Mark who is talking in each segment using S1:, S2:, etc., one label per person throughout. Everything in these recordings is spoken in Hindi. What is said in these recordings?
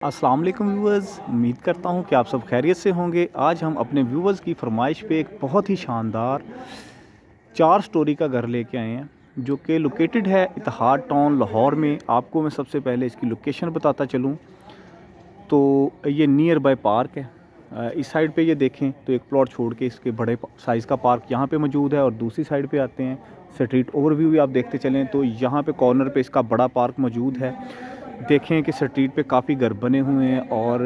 S1: अस्सलाम वालेकुम व्यूअर्स, उम्मीद करता हूँ कि आप सब खैरियत से होंगे। आज हम अपने व्यूअर्स की फरमाइश पे एक बहुत ही शानदार 4 स्टोरी का घर लेके आए हैं जो कि लोकेटेड है इतिहाद टाउन लाहौर में। आपको मैं सबसे पहले इसकी लोकेशन बताता चलूँ तो ये नियर बाय पार्क है। इस साइड पे ये देखें तो एक प्लॉट छोड़ के इसके बड़े साइज़ का पार्क यहाँ पे मौजूद है, और दूसरी साइड पे आते हैं स्ट्रीट ओवरव्यू भी आप देखते चलें तो यहाँ पे कॉर्नर पे इसका बड़ा पार्क मौजूद है। देखें कि स्ट्रीट पे काफ़ी घर बने हुए हैं और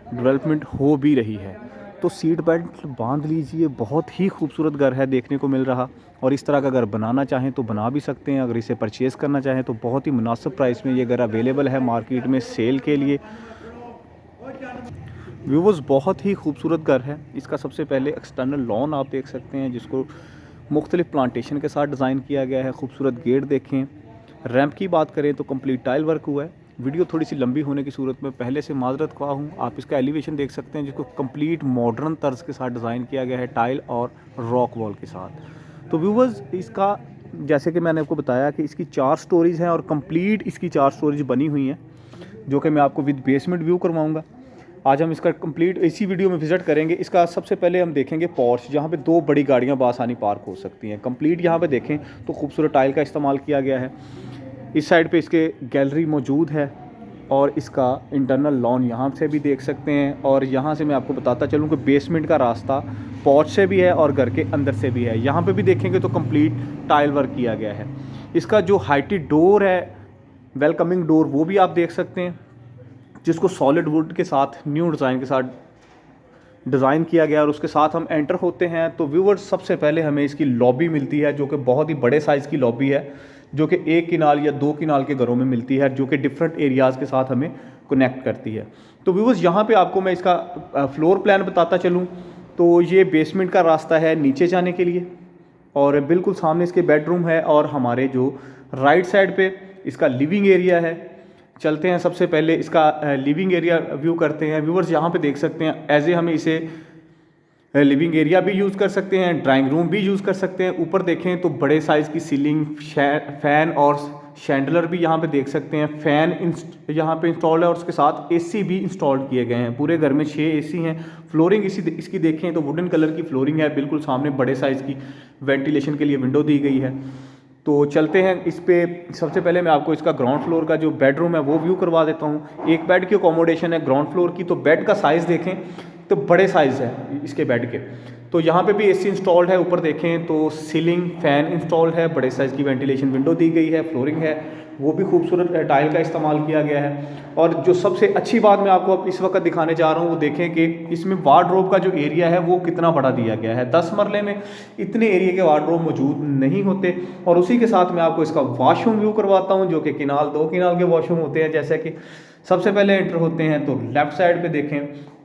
S1: डेवलपमेंट हो भी रही है, तो सीट बेल्ट बांध लीजिए। बहुत ही खूबसूरत घर है देखने को मिल रहा, और इस तरह का घर बनाना चाहें तो बना भी सकते हैं। अगर इसे परचेज़ करना चाहें तो बहुत ही मुनासिब प्राइस में ये घर अवेलेबल है मार्केट में सेल के लिए। व्यूवर्स, बहुत ही खूबसूरत घर है। इसका सबसे पहले एक्सटर्नल लॉन आप देख सकते हैं जिसको मुख्तलिफ प्लांटेशन के साथ डिज़ाइन किया गया है। खूबसूरत गेट देखें। रैंप की बात करें तो कंप्लीट टाइल वर्क हुआ है। वीडियो थोड़ी सी लंबी होने की सूरत में पहले से माजरत ख्वाह हूँ। आप इसका एलिवेशन देख सकते हैं जिसको कंप्लीट मॉडर्न तर्ज के साथ डिज़ाइन किया गया है, टाइल और रॉक वॉल के साथ। तो व्यूवर्स, इसका जैसे कि मैंने आपको बताया कि इसकी 4 स्टोरीज़ हैं और कंप्लीट इसकी 4 स्टोरीज बनी हुई हैं जो कि मैं आपको विद बेसमेंट व्यू करवाऊँगा। आज हम इसका कंप्लीट इसी वीडियो में विज़िट करेंगे। इसका सबसे पहले हम देखेंगे पोर्च, जहाँ पे 2 बड़ी गाड़ियाँ बासानी पार्क हो सकती हैं। कंप्लीट यहाँ पे देखें तो खूबसूरत टाइल का इस्तेमाल किया गया है। इस साइड पे इसके गैलरी मौजूद है, और इसका इंटरनल लॉन यहाँ से भी देख सकते हैं। और यहाँ से मैं आपको बताता चलूँ कि बेसमेंट का रास्ता पोर्च से भी है और घर के अंदर से भी है। यहाँ पे भी देखेंगे तो कंप्लीट टाइल वर्क किया गया है। इसका जो हाइटेड डोर है, वेलकमिंग डोर, वो भी आप देख सकते हैं जिसको सॉलिड वुड के साथ न्यू डिज़ाइन के साथ डिज़ाइन किया गया। और उसके साथ हम एंटर होते हैं तो व्यूवर्स, सबसे पहले हमें इसकी लॉबी मिलती है जो कि बहुत ही बड़े साइज़ की लॉबी है, जो कि 1 किनाल या 2 किनाल के घरों में मिलती है, जो कि डिफरेंट एरियाज़ के साथ हमें कनेक्ट करती है। तो व्यूवर्स, यहाँ पे आपको मैं इसका फ्लोर प्लान बताता चलूँ तो ये बेसमेंट का रास्ता है नीचे जाने के लिए, और बिल्कुल सामने इसके बेडरूम है, और हमारे जो राइट साइड पे इसका लिविंग एरिया है। चलते हैं सबसे पहले इसका लिविंग एरिया व्यू करते हैं। व्यूवर्स, यहाँ पे देख सकते हैं एज ए हमें इसे लिविंग एरिया भी यूज़ कर सकते हैं, ड्राइंग रूम भी यूज़ कर सकते हैं। ऊपर देखें तो बड़े साइज़ की सीलिंग फ़ैन और शैंडलर भी यहाँ पे देख सकते हैं। फ़ैन यहाँ पे इंस्टॉल्ड है, और उसके साथ एसी भी इंस्टॉल किए गए हैं। पूरे घर में 6 एसी हैं। फ्लोरिंग इसकी देखें तो वुडन कलर की फ्लोरिंग है। बिल्कुल सामने बड़े साइज़ की वेंटिलेशन के लिए विंडो दी गई है। तो चलते हैं इस पे। सबसे पहले मैं आपको इसका ग्राउंड फ्लोर का जो बेडरूम है वो व्यू करवा देता हूँ। एक बेड की अकोमोडेशन है ग्राउंड फ्लोर की। तो बेड का साइज़ देखें तो बड़े साइज़ है इसके बेड के। तो यहाँ पे भी एसी इंस्टॉल्ड है। ऊपर देखें तो सीलिंग फ़ैन इंस्टॉल्ड है, बड़े साइज़ की वेंटिलेशन विंडो दी गई है, फ्लोरिंग है, वो भी खूबसूरत टाइल का इस्तेमाल किया गया है। और जो सबसे अच्छी बात मैं आपको अब इस वक्त दिखाने जा रहा हूँ वो देखें कि इसमें वार्डरोब का जो एरिया है वो कितना बड़ा दिया गया है। 10 मरले में इतने एरिया के वार्डरोब मौजूद नहीं होते। और उसी के साथ मैं आपको इसका वॉशरूम व्यू करवाता हूँ, जो कि 2 किनाल के वॉशरूम होते हैं। जैसे कि सबसे पहले एंटर होते हैं तो लेफ़्ट साइड पे देखें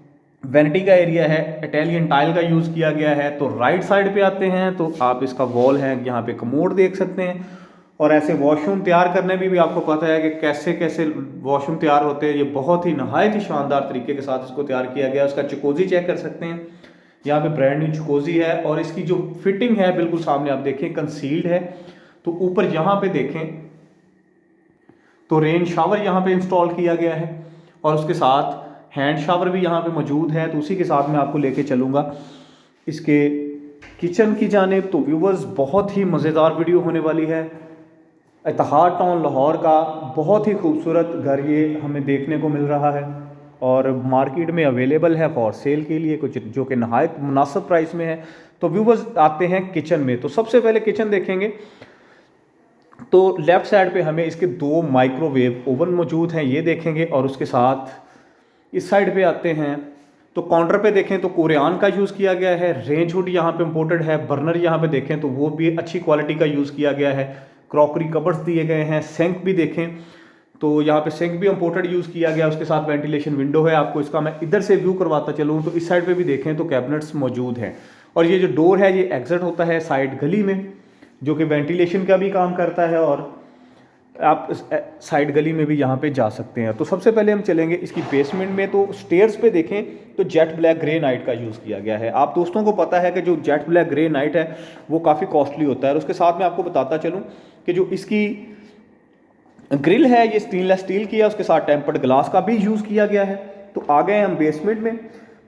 S1: वैनिटी का एरिया है, इटालियन टाइल का यूज़ किया गया है। तो राइट साइड पे आते हैं तो आप इसका वॉल है, यहाँ पे कमोड देख सकते हैं। और ऐसे वॉशरूम तैयार करने में भी आपको पता है कि कैसे कैसे वॉशरूम तैयार होते हैं। ये बहुत ही नहायत ही शानदार तरीके के साथ इसको तैयार किया गया है। उसका चकोजी चेक कर सकते हैं, यहाँ पे ब्रांड न्यू चकोजी है। और इसकी जो फिटिंग है बिल्कुल सामने आप देखें कंसील्ड है। तो ऊपर यहाँ पे देखें तो रेन शावर यहाँ पे इंस्टॉल किया गया है, और उसके साथ हैंड शावर भी यहाँ पे मौजूद है। तो उसी के साथ मैं आपको लेके चलूँगा इसके किचन की जानिब। तो व्यूवर्स, बहुत ही मज़ेदार वीडियो होने वाली है। इतिहाद टाउन लाहौर का बहुत ही खूबसूरत घर ये हमें देखने को मिल रहा है, और मार्केट में अवेलेबल है फॉर सेल के लिए, कुछ जो कि नहायत मुनासिब प्राइस में है। तो व्यूवर्स, आते हैं किचन में। तो सबसे पहले किचन देखेंगे तो लेफ़्ट साइड पे हमें इसके 2 माइक्रोवेव ओवन मौजूद हैं, ये देखेंगे। और उसके साथ इस साइड पे आते हैं तो काउंटर पे देखें तो कोरियान का यूज़ किया गया है। रेंज हुड यहाँ पे इम्पोर्टेड है। बर्नर यहाँ पे देखें तो वो भी अच्छी क्वालिटी का यूज़ किया गया है। क्रॉकरी कबर्स दिए गए हैं। सिंक भी देखें तो यहाँ पे सिंक भी इम्पोर्टेड यूज़ किया गया। उसके साथ वेंटिलेशन विंडो है। आपको इसका मैं इधर से व्यू करवाता चलूँ तो इस साइड पे भी देखें तो कैबिनेट्स मौजूद हैं। और ये जो डोर है ये एग्जिट होता है साइड गली में, जो कि वेंटिलेशन का भी काम करता है, और आप साइड गली में भी यहाँ पे जा सकते हैं। तो सबसे पहले हम चलेंगे इसकी बेसमेंट में। तो स्टेयर्स पे देखें तो जेट ब्लैक ग्रे नाइट का यूज़ किया गया है। आप दोस्तों को पता है कि जो जेट ब्लैक ग्रे नाइट है वो काफ़ी कॉस्टली होता है। और उसके साथ मैं आपको बताता चलूँ कि जो इसकी ग्रिल है ये स्टेनलेस स्टील की है, उसके साथ टेम्पर्ड ग्लास का भी यूज़ किया गया है। तो आ गए हम बेसमेंट में।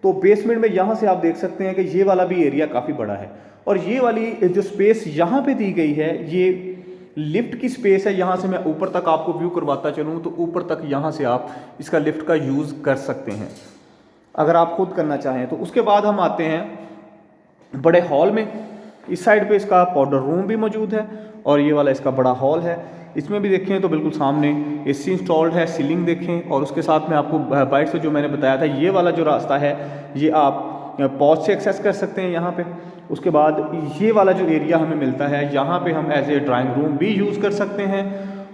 S1: तो बेसमेंट में यहाँ से आप देख सकते हैं कि ये वाला भी एरिया काफ़ी बड़ा है, और ये वाली जो स्पेस यहाँ पे दी गई है ये लिफ्ट की स्पेस है। यहाँ से मैं ऊपर तक आपको व्यू करवाता चलूँ तो ऊपर तक यहाँ से आप इसका लिफ्ट का यूज़ कर सकते हैं अगर आप खुद करना चाहें तो। उसके बाद हम आते हैं बड़े हॉल में। इस साइड पे इसका पाउडर रूम भी मौजूद है और ये वाला इसका बड़ा हॉल है। इसमें भी देखें तो बिल्कुल सामने एसी इंस्टॉल्ड है, सीलिंग देखें, और उसके साथ में आपको बाइट से जो मैंने बताया था ये वाला जो रास्ता है ये आप पॉज से एक्सेस कर सकते हैं यहाँ पे। उसके बाद ये वाला जो एरिया हमें मिलता है यहाँ पे हम एज ए ड्राइंग रूम भी यूज़ कर सकते हैं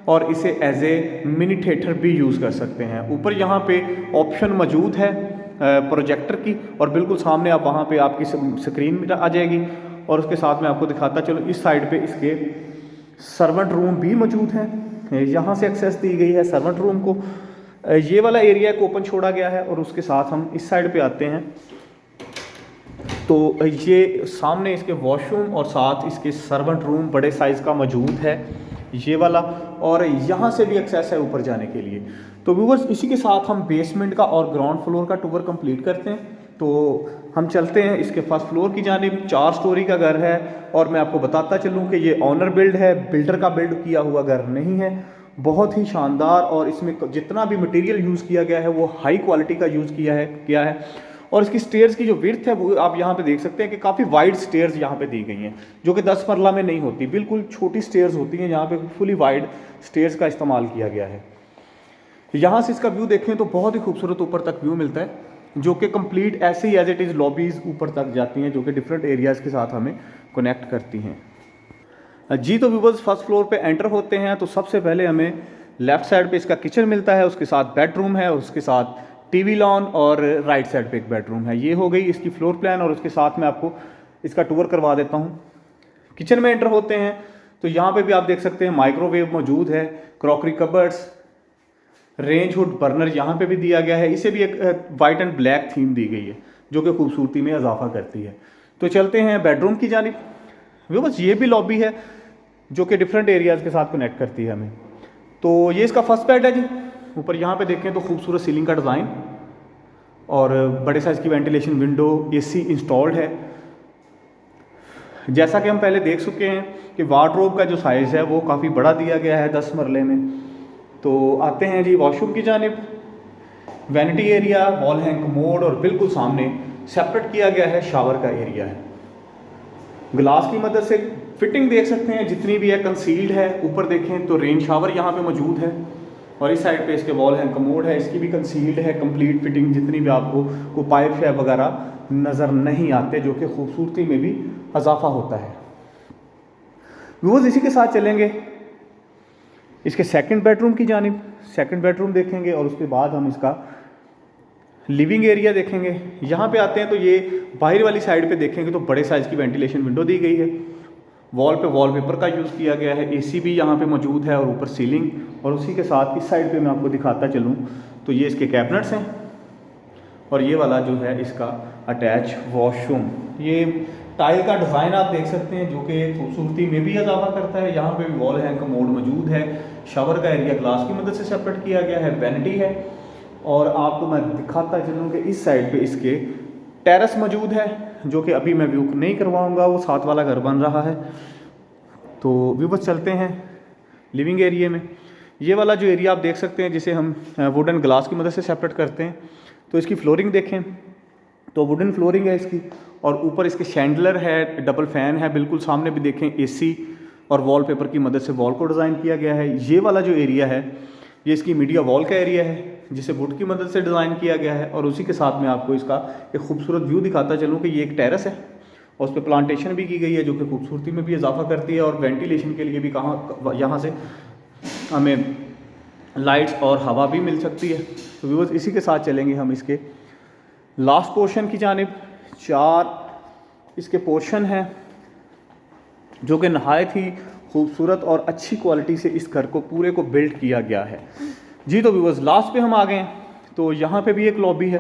S1: और इसे एज ए मिनी थिएटर भी यूज़ कर सकते हैं। ऊपर यहाँ पे ऑप्शन मौजूद है प्रोजेक्टर की, और बिल्कुल सामने आप वहाँ पे आपकी स्क्रीन आ जाएगी। और उसके साथ में आपको दिखाता चलो इस साइड पे इसके सर्वेंट रूम भी मौजूद है, यहाँ से एक्सेस दी गई है सर्वेंट रूम को। ये वाला एरिया को ओपन छोड़ा गया है। और उसके साथ हम इस साइड पे आते हैं तो ये सामने इसके वॉशरूम और साथ इसके सर्वेंट रूम बड़े साइज़ का मौजूद है ये वाला, और यहाँ से भी एक्सेस है ऊपर जाने के लिए। तो व्यूअर्स इसी के साथ हम बेसमेंट का और ग्राउंड फ्लोर का टूर कंप्लीट करते हैं। तो हम चलते हैं इसके फर्स्ट फ्लोर की जानिब। 4 स्टोरी का घर है और मैं आपको बताता चलूँ कि ये ऑनर बिल्ड है, बिल्डर का बिल्ड किया हुआ घर नहीं है। बहुत ही शानदार, और इसमें जितना भी मटेरियल यूज़ किया गया है वो हाई क्वालिटी का यूज़ किया है। और इसकी स्टेयर्स की जो विड्थ है वो आप यहाँ पे देख सकते हैं कि काफ़ी वाइड स्टेयर्स यहाँ पे दी गई हैं, जो कि 10 मरला में नहीं होती, बिल्कुल छोटी स्टेयर्स होती हैं। यहाँ पे फुली वाइड स्टेयर्स का इस्तेमाल किया गया है। यहाँ से इसका व्यू देखें तो बहुत ही खूबसूरत ऊपर तक व्यू मिलता है, जो कि कंप्लीट ऐसे ही एज इट इज़ लॉबीज़ ऊपर तक जाती हैं, जो कि डिफरेंट एरियाज़ के साथ हमें कनेक्ट करती हैं जी। तो व्यूअर्स फर्स्ट फ्लोर पे एंटर होते हैं तो सबसे पहले हमें लेफ़्ट साइड पे इसका किचन मिलता है, उसके साथ बेडरूम है, उसके साथ टीवी लॉन, और राइट साइड पे एक बेडरूम है। ये हो गई इसकी फ्लोर प्लान, और उसके साथ में आपको इसका टूर करवा देता हूँ। किचन में एंटर होते हैं तो यहाँ पे भी आप देख सकते हैं माइक्रोवेव मौजूद है, crockery cupboards, range hood burner यहाँ पे भी दिया गया है। इसे भी एक वाइट एंड ब्लैक थीम दी गई है जो कि खूबसूरती में इजाफा करती है। तो चलते हैं बेडरूम की जानिब। वो बस ये भी लॉबी है जो कि डिफरेंट एरियाज़ के साथ कनेक्ट करती है हमें। तो ये इसका फर्स्ट बेड है जी। ऊपर यहाँ पे देखें तो खूबसूरत सीलिंग का डिज़ाइन और बड़े साइज़ की वेंटिलेशन विंडो, एसी इंस्टॉल्ड है। जैसा कि हम पहले देख चुके हैं कि वार्डरोब का जो साइज़ है वो काफ़ी बड़ा दिया गया है 10 मरले में। तो आते हैं जी वॉशरूम की जानिब। Vanity area, wall hang commode, और बिल्कुल सामने सेपरेट किया गया है शावर का एरिया है। ग्लास की मदद से फिटिंग देख सकते हैं जितनी भी है कंसील्ड है। ऊपर देखें तो रेन शावर यहाँ पे मौजूद है, और इस साइड पे इसके वॉल हैंग कमोड है, इसकी भी कंसील्ड है कंप्लीट फिटिंग। जितनी भी आपको को पाइप शैप वगैरह नज़र नहीं आते, जो कि खूबसूरती में भी इजाफा होता है। व्यूअर्स इसी के साथ चलेंगे इसके सेकंड बेडरूम की जानिब। सेकंड बेडरूम देखेंगे और उसके बाद हम इसका लिविंग एरिया देखेंगे। यहाँ पे आते हैं तो ये बाहर वाली साइड पे देखेंगे तो बड़े साइज़ की वेंटिलेशन विंडो दी गई है। वॉल पे वॉलपेपर का यूज़ किया गया है, एसी भी यहाँ पे मौजूद है, और ऊपर सीलिंग। और उसी के साथ इस साइड पे मैं आपको दिखाता चलूँ तो ये इसके कैबिनेट्स हैं, और ये वाला जो है इसका अटैच वॉशरूम। ये टाइल का डिज़ाइन आप देख सकते हैं जो कि खूबसूरती में भी इजाफा करता है। यहाँ पे भी वॉल हैंग कमोड मौजूद है। शावर का एरिया ग्लास की मदद से सेपरेट किया गया है। वैनिटी है, और आपको मैं दिखाता चलूँ कि इस साइड पे इसके टेरेस मौजूद है, जो कि अभी मैं व्यू नहीं करवाऊँगा, वो साथ वाला घर बन रहा है। तो व्यू बस चलते हैं लिविंग एरिया में। ये वाला जो एरिया आप देख सकते हैं जिसे हम वुडन ग्लास की मदद से सेपरेट करते हैं। तो इसकी फ्लोरिंग देखें तो वुडन फ्लोरिंग है इसकी, और ऊपर इसके शैंडलर है, डबल फैन है। बिल्कुल सामने भी देखें एसी और वॉलपेपर की मदद से वॉल को डिज़ाइन किया गया है। ये वाला जो एरिया है ये इसकी मीडिया वॉल का एरिया है जिसे वुड की मदद से डिज़ाइन किया गया है। और उसी के साथ में आपको इसका एक खूबसूरत व्यू दिखाता चलूँ कि ये एक टेरेस है और उस पर प्लांटेशन भी की गई है, जो कि खूबसूरती में भी इजाफा करती है, और वेंटिलेशन के लिए भी यहाँ से हमें लाइट्स और हवा भी मिल सकती है। तो व्यूअर्स इसी के साथ चलेंगे हम इसके लास्ट पोर्शन की जानिब। 4 इसके पोर्शन हैं जो कि नहायत ही खूबसूरत और अच्छी क्वालिटी से इस घर को पूरे को बिल्ड किया गया है जी। तो व्यूअर्स लास्ट पे हम आ गए हैं, तो यहाँ पे भी एक लॉबी है।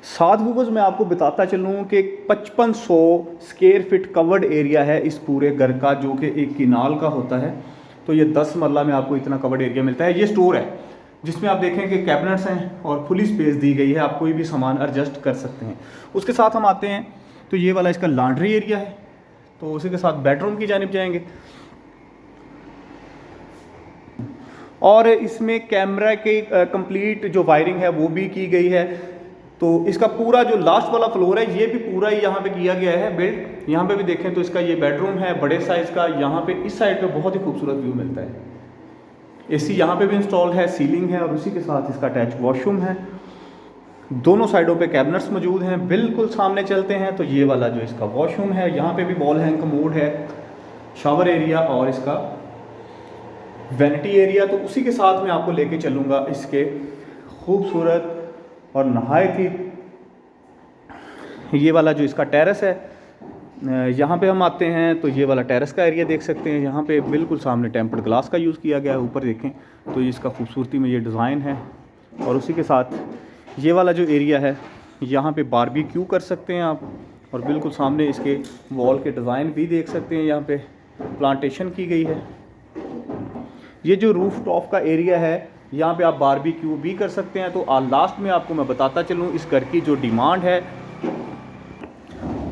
S1: साथ व्यूअर्स मैं आपको बताता चलूँ कि 5500 स्क्वायर फीट कवर्ड एरिया है इस पूरे घर का, जो कि एक किनाल का होता है। तो ये 10 मरला में आपको इतना कवर्ड एरिया मिलता है। ये स्टोर है जिसमें आप देखें कि कैबिनेट्स हैं और फुली स्पेस दी गई है, आप कोई भी सामान एडजस्ट कर सकते हैं। उसके साथ हम आते हैं तो ये वाला इसका लॉन्ड्री एरिया है, तो उसी के साथ बेडरूम की जानिब जाएंगे और इसमें कैमरा के कंप्लीट जो वायरिंग है वो भी की गई है। तो इसका पूरा जो लास्ट वाला फ्लोर है ये भी पूरा ही यहाँ पे किया गया है बिल्ड। यहाँ पे भी देखें तो इसका ये बेडरूम है बड़े साइज़ का। यहाँ पे इस साइड पे बहुत ही खूबसूरत व्यू मिलता है। एसी यहाँ पे भी इंस्टॉल है, सीलिंग है और उसी के साथ इसका अटैच वॉशरूम है। दोनों साइडों पे कैबिनेट्स मौजूद हैं। बिल्कुल सामने चलते हैं तो ये वाला जो इसका वॉशरूम है, यहाँ पे भी वॉल हैंग कमोड है, शावर एरिया और इसका वैनिटी एरिया। तो उसी के साथ मैं आपको लेके चलूँगा इसके खूबसूरत और नहायत ही ये वाला जो इसका टेरेस है, यहाँ पे हम आते हैं तो ये वाला टेरेस का एरिया देख सकते हैं। यहाँ पे बिल्कुल सामने टेम्पर्ड ग्लास का यूज़ किया गया है। ऊपर देखें तो ये इसका खूबसूरती में ये डिज़ाइन है और उसी के साथ ये वाला जो एरिया है यहाँ पे बारबेक्यू कर सकते हैं आप। और बिल्कुल सामने इसके वॉल के डिज़ाइन भी देख सकते हैं, यहाँ पे प्लांटेशन की गई है। ये जो रूफ टॉप का एरिया है यहाँ पे आप बारबेक्यू भी कर सकते हैं। तो लास्ट में आपको मैं बताता चलूँ इस घर की जो डिमांड है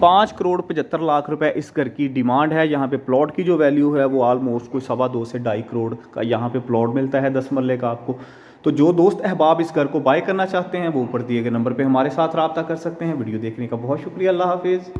S1: 5,75,00,000 रुपए इस घर की डिमांड है। यहाँ पे प्लॉट की जो वैल्यू है वो ऑलमोस्ट कोई 2.25 से 2.5 करोड़ का यहाँ पे प्लॉट मिलता है 10 मरले का आपको। तो जो दोस्त अहबाब इस घर को बाय करना चाहते हैं वो ऊपर दिए गए नंबर पे हमारे साथ रब्ता कर सकते हैं। वीडियो देखने का बहुत शुक्रिया। अल्लाह हाफिज़।